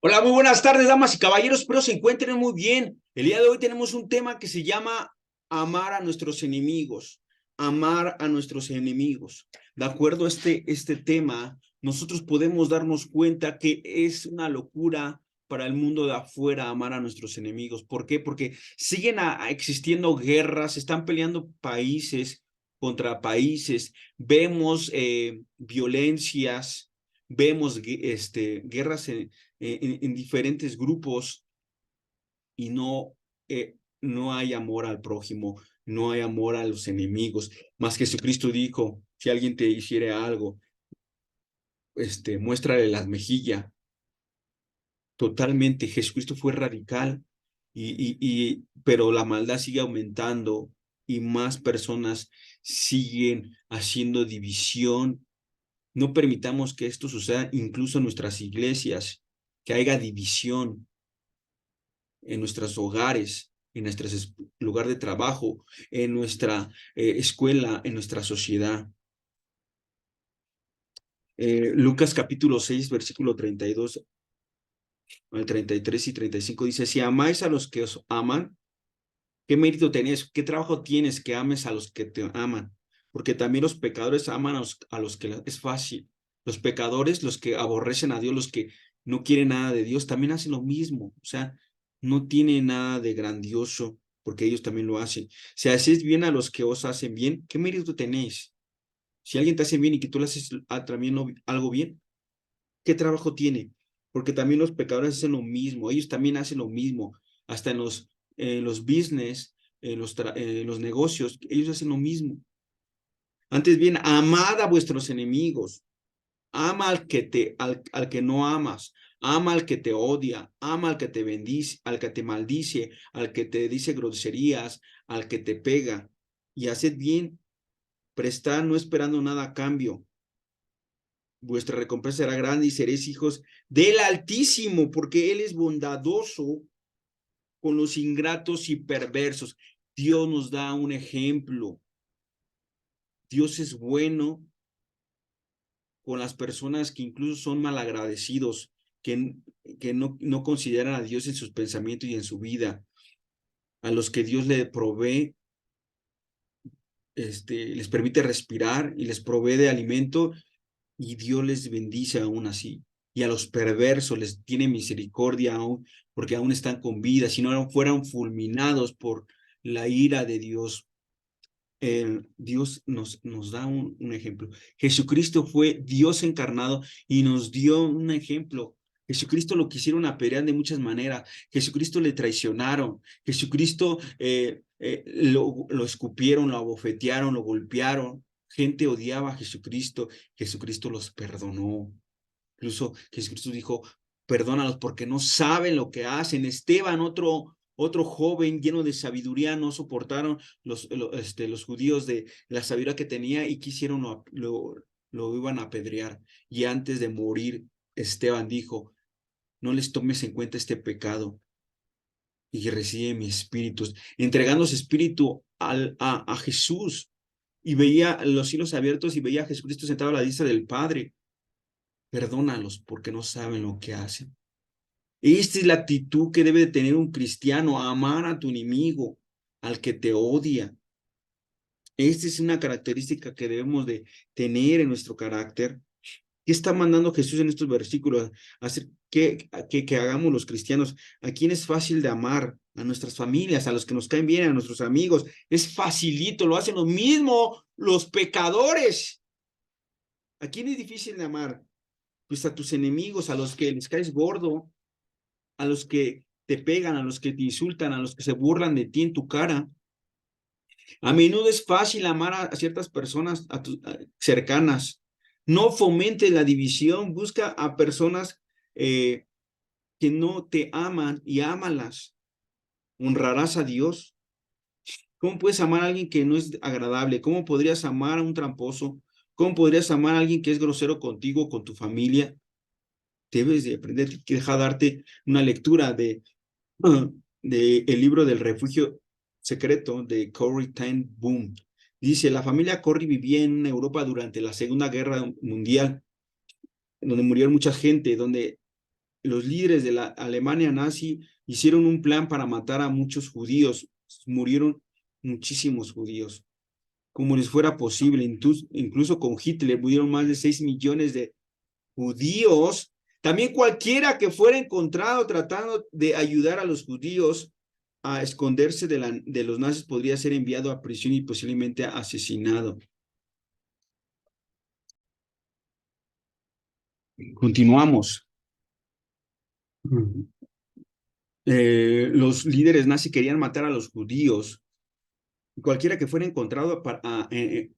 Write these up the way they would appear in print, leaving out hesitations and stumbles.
Hola, muy buenas tardes, damas y caballeros, espero se encuentren muy bien. El día de hoy tenemos un tema que se llama amar a nuestros enemigos, amar a nuestros enemigos. De acuerdo a este tema, nosotros podemos darnos cuenta que es una locura para el mundo de afuera amar a nuestros enemigos. ¿Por qué? Porque siguen existiendo guerras, están peleando países contra países, vemos violencias, vemos guerras en diferentes grupos y no hay amor al prójimo, no hay amor a los enemigos. Más Jesucristo dijo, si alguien te hiciere algo, muéstrale la mejilla. Totalmente, Jesucristo fue radical, pero la maldad sigue aumentando y más personas siguen haciendo división. No permitamos que esto suceda incluso en nuestras iglesias, que haya división en nuestros hogares, en nuestro lugar de trabajo, en nuestra escuela, en nuestra sociedad. Lucas capítulo 6, versículo 32 al 33 y 35 dice, si amáis a los que os aman, ¿qué mérito tenéis? ¿Qué trabajo tienes que ames a los que te aman? Porque también los pecadores aman a los que es fácil. Los pecadores, los que aborrecen a Dios, los que no quieren nada de Dios, también hacen lo mismo. O sea, no tiene nada de grandioso, porque ellos también lo hacen. Si hacéis bien a los que os hacen bien, ¿qué mérito tenéis? Si alguien te hace bien y que tú le haces también algo bien, ¿qué trabajo tiene? Porque también los pecadores hacen lo mismo, ellos también hacen lo mismo, hasta en los business, en los negocios, ellos hacen lo mismo. Antes bien, amad a vuestros enemigos, ama al que no amas, ama al que te odia, ama al que te bendice, al que te maldice, al que te dice groserías, al que te pega, y haced bien, prestad no esperando nada a cambio. Vuestra recompensa será grande y seréis hijos del Altísimo, porque Él es bondadoso con los ingratos y perversos. Dios nos da un ejemplo. Dios es bueno con las personas que incluso son malagradecidos, que no consideran a Dios en sus pensamientos y en su vida, a los que Dios le provee, les permite respirar y les provee de alimento y Dios les bendice aún así. Y a los perversos les tiene misericordia aún, porque aún están con vida, si no fueran fulminados por la ira de Dios. Dios nos da un ejemplo. Jesucristo fue Dios encarnado y nos dio un ejemplo. Jesucristo lo quisieron apedrear de muchas maneras. Jesucristo le traicionaron. Jesucristo lo escupieron, lo abofetearon, lo golpearon. Gente odiaba a Jesucristo. Jesucristo los perdonó. Incluso Jesucristo dijo, perdónalos porque no saben lo que hacen. Esteban, otro joven lleno de sabiduría, no soportaron los judíos de la sabiduría que tenía y quisieron lo iban a apedrear. Y antes de morir, Esteban dijo, no les tomes en cuenta este pecado y recibe mi espíritu, entregando su espíritu a Jesús. Y veía los cielos abiertos y veía a Jesucristo sentado a la diestra del Padre. Perdónalos porque no saben lo que hacen. Esta es la actitud que debe de tener un cristiano, amar a tu enemigo, al que te odia. Esta es una característica que debemos de tener en nuestro carácter. ¿Qué está mandando Jesús en estos versículos? Hacer que hagamos los cristianos. ¿A quién es fácil de amar? A nuestras familias, a los que nos caen bien, a nuestros amigos. Es facilito, lo hacen lo mismo los pecadores. ¿A quién es difícil de amar? Pues a tus enemigos, a los que les caes gordo, a los que te pegan, a los que te insultan, a los que se burlan de ti en tu cara. A menudo es fácil amar a ciertas personas cercanas. No fomente la división, busca a personas que no te aman y ámalas. Honrarás a Dios. ¿Cómo puedes amar a alguien que no es agradable? ¿Cómo podrías amar a un tramposo? ¿Cómo podrías amar a alguien que es grosero contigo, con tu familia? Debes de aprender, que dejar darte una lectura de el libro del refugio secreto de Corrie ten Boom. Dice, la familia Corrie vivía en Europa durante la Segunda Guerra Mundial, donde murieron mucha gente, donde los líderes de la Alemania nazi hicieron un plan para matar a muchos judíos. Murieron muchísimos judíos, como les fuera posible. Incluso con Hitler murieron más de 6 millones de judíos. También cualquiera que fuera encontrado tratando de ayudar a los judíos a esconderse de los nazis podría ser enviado a prisión y posiblemente asesinado. Continuamos. Los líderes nazis querían matar a los judíos. Cualquiera que fuera encontrado que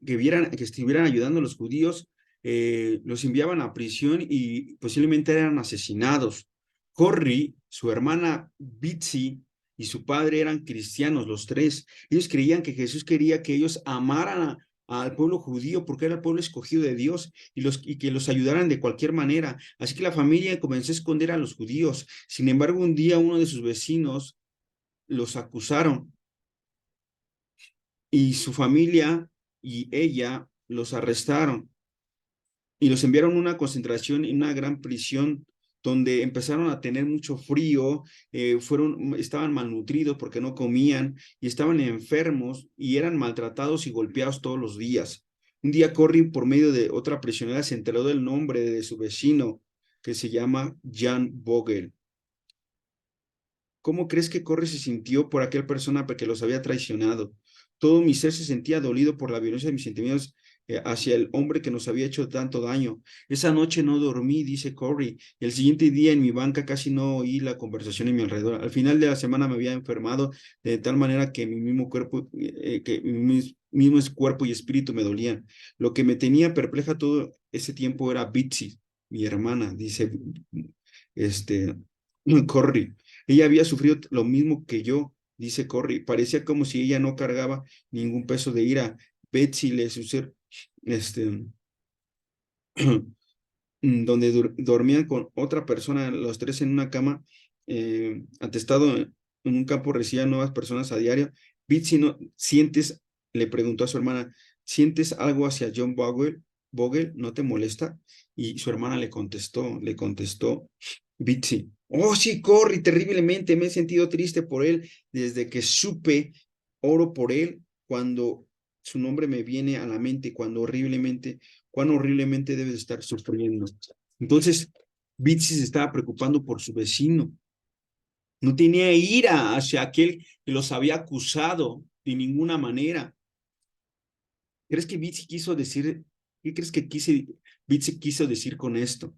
estuvieran ayudando a los judíos, los enviaban a prisión y posiblemente eran asesinados. Corrie, su hermana Bitsy y su padre eran cristianos, los tres. Ellos creían que Jesús quería que ellos amaran al pueblo judío porque era el pueblo escogido de Dios y que los ayudaran de cualquier manera. Así que la familia comenzó a esconder a los judíos. Sin embargo, un día uno de sus vecinos los acusaron y su familia y ella los arrestaron y los enviaron a una concentración en una gran prisión donde empezaron a tener mucho frío, estaban malnutridos porque no comían y estaban enfermos y eran maltratados y golpeados todos los días. Un día Corrie, por medio de otra prisionera, se enteró del nombre de su vecino, que se llama Jan Vogel. ¿Cómo crees que Corrie se sintió por aquella persona que los había traicionado? Todo mi ser se sentía dolido por la violencia de mis sentimientos hacia el hombre que nos había hecho tanto daño. Esa noche no dormí, dice Corrie. El siguiente día en mi banca casi no oí la conversación en mi alrededor. Al final de la semana me había enfermado de tal manera que mi mismo cuerpo, que mis mismos cuerpo y espíritu me dolían. Lo que me tenía perpleja todo ese tiempo era Bitsy, mi hermana, dice este, Corrie. Ella había sufrido lo mismo que yo, dice Corrie. Parecía como si ella no cargaba ningún peso de ira. Betsy le sucedió, donde dormían con otra persona, los tres en una cama, atestado en un campo, recibían nuevas personas a diario. Betsy, ¿no sientes? Le preguntó a su hermana, ¿sientes algo hacia John Vogel? ¿Vogel no te molesta? Y su hermana le contestó, Bitsy, oh sí, Corrie, terriblemente, me he sentido triste por él desde que supe, oro por él cuando su nombre me viene a la mente, cuán horriblemente debe de estar sufriendo. Entonces, Bitsy se estaba preocupando por su vecino. No tenía ira hacia aquel que los había acusado de ninguna manera. ¿Crees que Bitsy quiso decir, qué crees que Bitsy quiso decir con esto?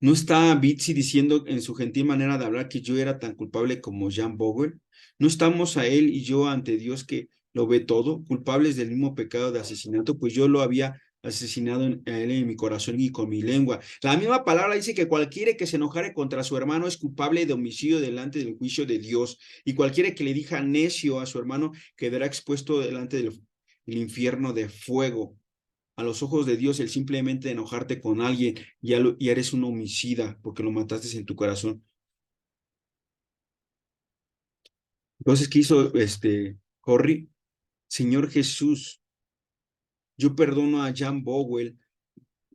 ¿No está Bitsy diciendo en su gentil manera de hablar que yo era tan culpable como Jan Vogel? ¿No estamos a él y yo ante Dios que lo ve todo, culpables del mismo pecado de asesinato? Pues yo lo había asesinado a él en mi corazón y con mi lengua. La misma palabra dice que cualquiera que se enojare contra su hermano es culpable de homicidio delante del juicio de Dios, y cualquiera que le diga necio a su hermano quedará expuesto delante del infierno de fuego. A los ojos de Dios, el simplemente enojarte con alguien, ya eres un homicida porque lo mataste en tu corazón. Entonces, ¿qué hizo Corrie? Señor Jesús, yo perdono a Jan Vogel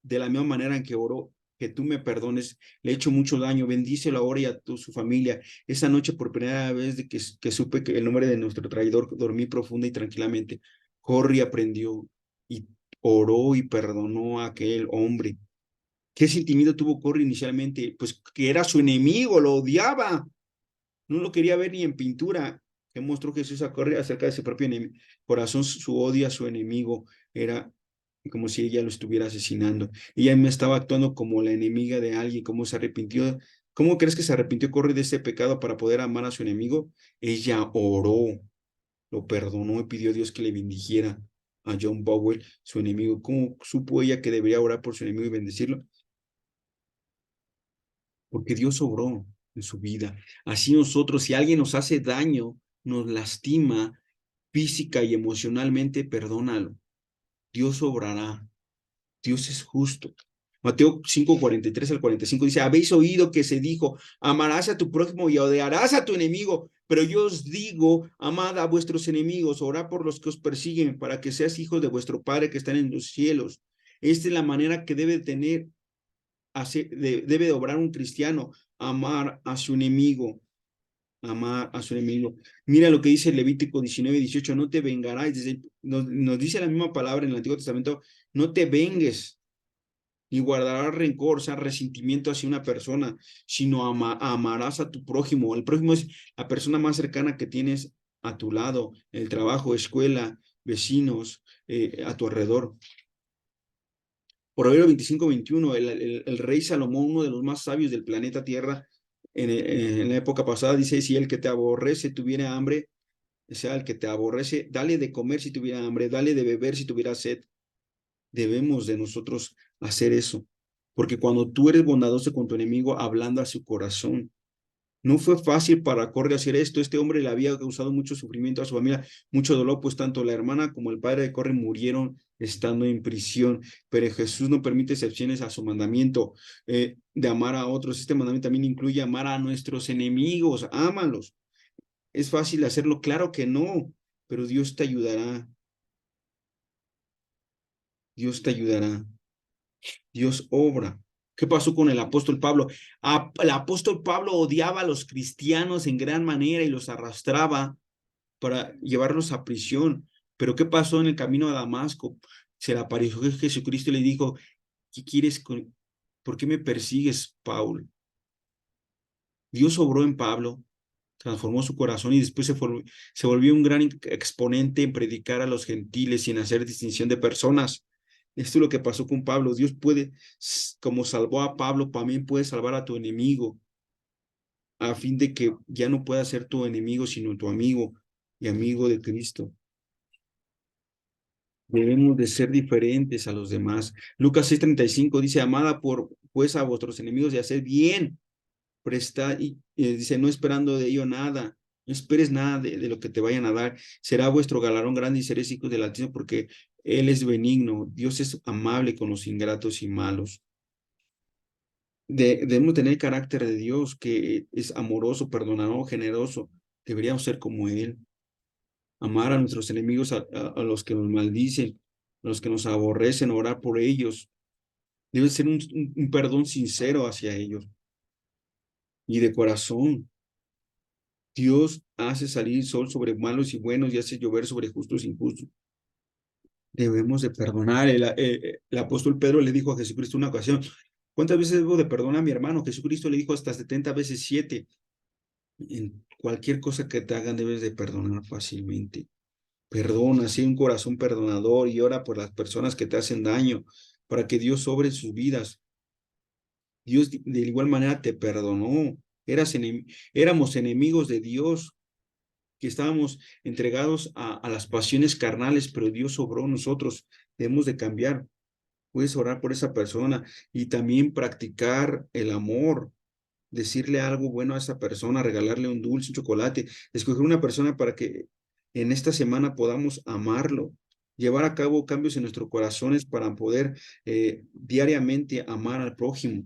de la misma manera en que oró, que tú me perdones, le he hecho mucho daño, bendícelo ahora y a su familia. Esa noche, por primera vez de que supe que el nombre de nuestro traidor, dormí profunda y tranquilamente. Corrie aprendió y oró y perdonó a aquel hombre. ¿Qué sentimiento tuvo Corrie inicialmente? Pues que era su enemigo, lo odiaba, no lo quería ver ni en pintura. ¿Qué mostró Jesús a Corrie acerca de su propio corazón? Su odio a su enemigo era como si ella lo estuviera asesinando. Ella me estaba actuando como la enemiga de alguien. ¿Cómo se arrepintió? ¿Cómo crees que se arrepintió Corrie de ese pecado para poder amar a su enemigo? Ella oró, lo perdonó y pidió a Dios que le bendijera a John Bowell, su enemigo. ¿Cómo supo ella que debería orar por su enemigo y bendecirlo? Porque Dios obró en su vida. Así nosotros, si alguien nos hace daño, nos lastima física y emocionalmente, perdónalo. Dios obrará. Dios es justo. Mateo 5:43 al 45 dice, habéis oído que se dijo, amarás a tu prójimo y odiarás a tu enemigo, pero yo os digo, amad a vuestros enemigos, orad por los que os persiguen, para que seas hijos de vuestro Padre que están en los cielos. Esta es la manera que debe tener, debe de obrar un cristiano, amar a su enemigo, amar a su enemigo. Mira lo que dice Levítico 19:18, no te vengarás, nos dice la misma palabra en el Antiguo Testamento, no te vengues, ni guardarás rencor, o sea, resentimiento hacia una persona, sino amarás a tu prójimo. El prójimo es la persona más cercana que tienes a tu lado, en el trabajo, escuela, vecinos, a tu alrededor. Proverbio 25:21, el rey Salomón, uno de los más sabios del planeta Tierra, en la época pasada, dice, si el que te aborrece tuviera hambre, o sea, el que te aborrece, dale de comer si tuviera hambre, dale de beber si tuviera sed. Debemos de nosotros hacer eso, porque cuando tú eres bondadoso con tu enemigo, hablando a su corazón, no fue fácil para Corre hacer esto. Este hombre le había causado mucho sufrimiento a su familia, mucho dolor, pues tanto la hermana como el padre de Corre murieron estando en prisión. Pero Jesús no permite excepciones a su mandamiento de amar a otros. Este mandamiento también incluye amar a nuestros enemigos. Ámalos. ¿Es fácil hacerlo? Claro que no, pero Dios te ayudará. Dios te ayudará. Dios obra. ¿Qué pasó con el apóstol Pablo? El apóstol Pablo odiaba a los cristianos en gran manera y los arrastraba para llevarlos a prisión. Pero ¿qué pasó en el camino a Damasco? Se le apareció Jesucristo y le dijo, ¿qué quieres ¿por qué me persigues, Pablo? Dios obró en Pablo, transformó su corazón y después se volvió un gran exponente en predicar a los gentiles y en hacer distinción de personas. Esto es lo que pasó con Pablo. Dios puede, como salvó a Pablo, también puede salvar a tu enemigo, a fin de que ya no pueda ser tu enemigo, sino tu amigo y amigo de Cristo. Debemos de ser diferentes a los demás. Lucas 6:35 dice, amada pues a vuestros enemigos y haced bien, prestad, y dice, no esperando de ello nada, no esperes nada de lo que te vayan a dar, será vuestro galardón grande y seréis hijos del Altísimo, porque Él es benigno, Dios es amable con los ingratos y malos. Debemos tener el carácter de Dios, que es amoroso, perdonador, generoso, deberíamos ser como Él, amar a nuestros enemigos, a los que nos maldicen, a los que nos aborrecen, orar por ellos, debe ser un perdón sincero hacia ellos y de corazón. Dios hace salir sol sobre malos y buenos y hace llover sobre justos e injustos. Debemos de perdonar. El apóstol Pedro le dijo a Jesucristo una ocasión, ¿cuántas veces debo de perdonar a mi hermano? Jesucristo le dijo hasta 70 veces 7. En cualquier cosa que te hagan debes de perdonar fácilmente. Perdona, sí, un corazón perdonador y ora por las personas que te hacen daño para que Dios sobre sus vidas. Dios de igual manera te perdonó. Éramos enemigos de Dios, que estábamos entregados a las pasiones carnales, pero Dios obró en nosotros. Debemos de cambiar. Puedes orar por esa persona y también practicar el amor, decirle algo bueno a esa persona, regalarle un dulce, un chocolate, escoger una persona para que en esta semana podamos amarlo, llevar a cabo cambios en nuestros corazones para poder diariamente amar al prójimo.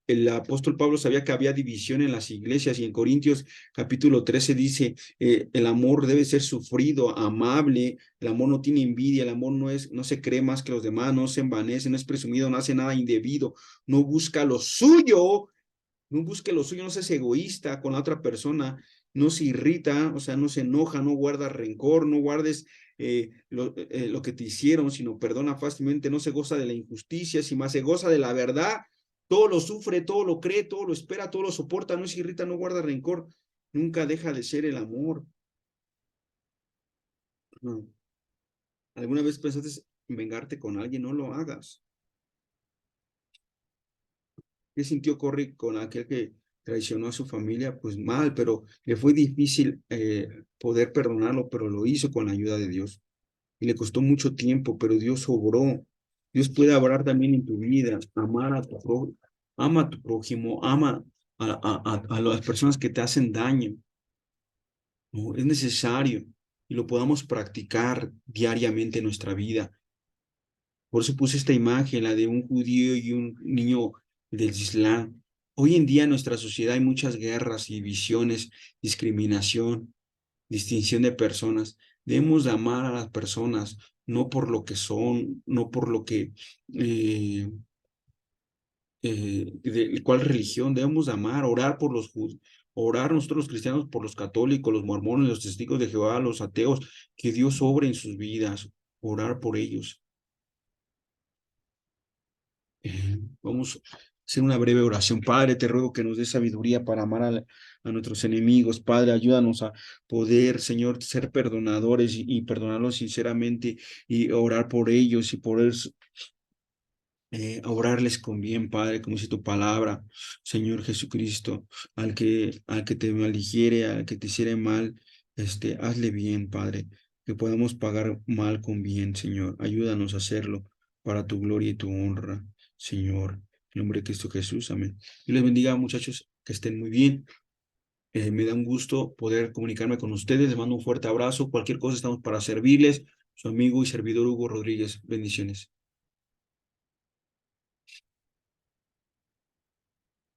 El apóstol Pablo sabía que había división en las iglesias y en Corintios capítulo 13 dice, el amor debe ser sufrido, amable, el amor no tiene envidia, el amor no se cree más que los demás, no se envanece, no es presumido, no hace nada indebido, no busca lo suyo, no busque lo suyo, no seas egoísta con la otra persona, no se irrita, o sea, no se enoja, no guarda rencor, no guardes lo que te hicieron, sino perdona fácilmente, no se goza de la injusticia, sino más se goza de la verdad, todo lo sufre, todo lo cree, todo lo espera, todo lo soporta, no se irrita, no guarda rencor, nunca deja de ser el amor. No. ¿Alguna vez pensaste en vengarte con alguien? No lo hagas. ¿Qué sintió Corrie con aquel que traicionó a su familia? Pues mal, pero le fue difícil poder perdonarlo, pero lo hizo con la ayuda de Dios. Y le costó mucho tiempo, pero Dios obró. Dios puede obrar también en tu vida, amar a tu prójimo, ama a tu prójimo, ama a las personas que te hacen daño. No, es necesario y lo podamos practicar diariamente en nuestra vida. Por eso puse esta imagen, la de un judío y un niño del Islam. Hoy en día en nuestra sociedad hay muchas guerras y divisiones, discriminación, distinción de personas. Debemos de amar a las personas, no por lo que son, no por lo que, de cuál religión debemos de amar, orar por los judíos, orar nosotros los cristianos por los católicos, los mormones, los testigos de Jehová, los ateos, que Dios obre en sus vidas, orar por ellos. Vamos a hacer una breve oración. Padre, te ruego que nos des sabiduría para amar a nuestros enemigos. Padre, ayúdanos a poder, Señor, ser perdonadores y perdonarlos sinceramente y orar por ellos y poder obrarles con bien, Padre, como dice tu palabra, Señor Jesucristo, al que te maldijere, al que te hiciere mal, hazle bien, Padre, que podamos pagar mal con bien, Señor. Ayúdanos a hacerlo para tu gloria y tu honra, Señor. En el nombre de Cristo Jesús, amén. Dios les bendiga, muchachos, que estén muy bien. Me da un gusto poder comunicarme con ustedes. Les mando un fuerte abrazo. Cualquier cosa estamos para servirles. Su amigo y servidor Hugo Rodríguez. Bendiciones.